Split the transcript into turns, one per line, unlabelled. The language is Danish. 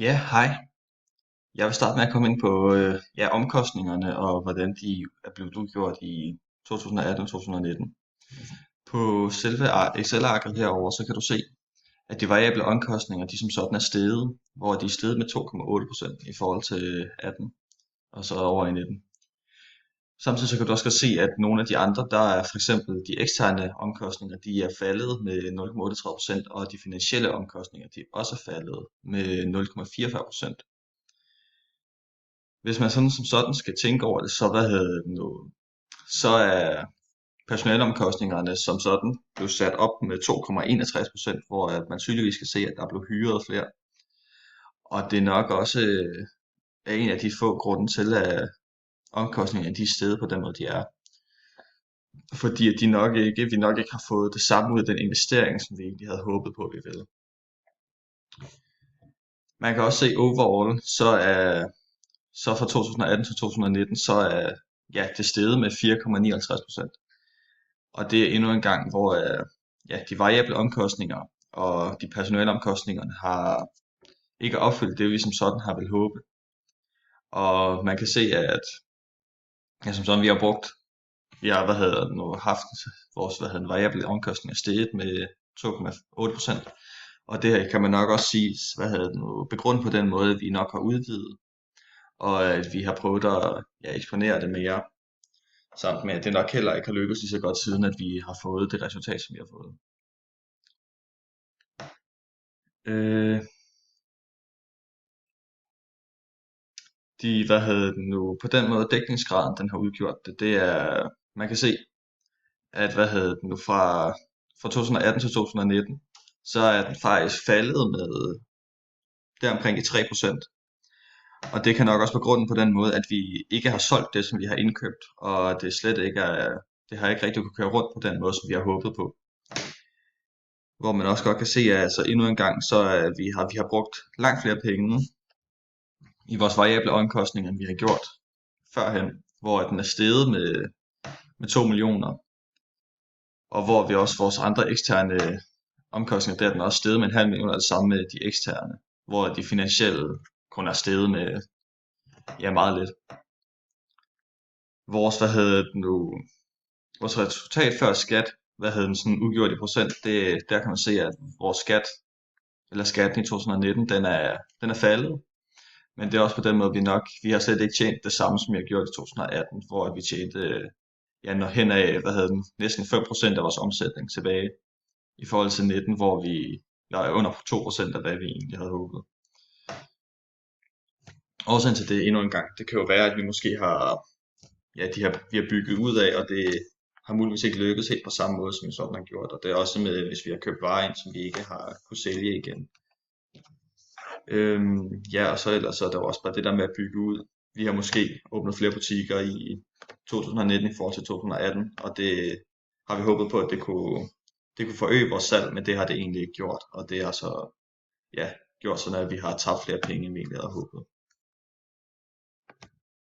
Ja, hej. Jeg vil starte med at komme ind på omkostningerne og hvordan de er blevet udgjort i 2018 og 2019. På selve Excel-arket herover, så kan du se, at de variable omkostninger, de som sådan er steget, hvor de er steget med 2,8% i forhold til 18 og så over i 19. Samtidig så kan du også godt se, at nogle af de andre, der er for eksempel de eksterne omkostninger, de er faldet med 0,38%, og de finansielle omkostninger, de er også faldet med 0,44%. Hvis man sådan som sådan skal tænke over det, så så er personaleomkostningerne som sådan blev sat op med 2,61%, hvor at man tydeligvis kan se, at der blev hyret flere. Og det er nok også er en af de få grunde til, at omkostningerne de er steget på den måde, de er. Fordi at vi nok ikke har fået det samme ud af den investering, som vi egentlig havde håbet på, at vi ville. Man kan også se overall, så fra 2018 til 2019, så er det steget med 4,59%. Og det er endnu en gang, hvor de variable omkostninger og de personelle omkostningerne har ikke opfyldt det, vi som sådan har vel håbe. Og man kan se, at som sådan vi har haft vores variable omkostninger steget med 2,8%. Og det her kan man nok også sige, begrundet på den måde, vi nok har udvidet, og at vi har prøvet at eksponere det mere, samt med at det nok heller ikke har lykkedes lige så godt siden, at vi har fået det resultat, som vi har fået. Øh, på den måde dækningsgraden den har udgjort det er, man kan se, at fra 2018 til 2019, så er den faktisk faldet med deromkring de 3%. Og det kan nok også begrunde på den måde, at vi ikke har solgt det, som vi har indkøbt, og det har ikke rigtig kunne køre rundt på den måde, som vi har håbet på. Hvor man også godt kan se, at altså endnu en gang, vi har brugt langt flere penge i vores variable omkostninger, end vi har gjort førhen, hvor den er steget med 2 millioner, og hvor vi også vores andre eksterne omkostninger, der er den også steget med 0,5 million, og det samme med de eksterne, hvor de finansielle kun er steget med meget lidt. Vores, vores resultat før skat, sådan udgjort i procent, der kan man se, at vores skatten i 2019, den er faldet. Men det er også på den måde, vi har slet ikke tjent det samme, som vi har gjort i 2018, hvor vi tjente når hen af, næsten 5% af vores omsætning tilbage, i forhold til 19, hvor vi er under 2% af, hvad vi egentlig havde håbet. Årsagen til det endnu en gang, det kan jo være, at vi måske vi har bygget ud af, og det har muligvis ikke lykkedes helt på samme måde, som vi sådan har gjort. Og det er også med, hvis vi har købt varer ind, som vi ikke har kunne sælge igen. Og så ellers så er der også bare det der med at bygge ud. Vi har måske åbnet flere butikker i 2019 i forhold til 2018, og det har vi håbet på, at det kunne forøge vores salg, men det har det egentlig ikke gjort. Og det har så gjort sådan, at vi har tabt flere penge, end vi egentlig havde håbet.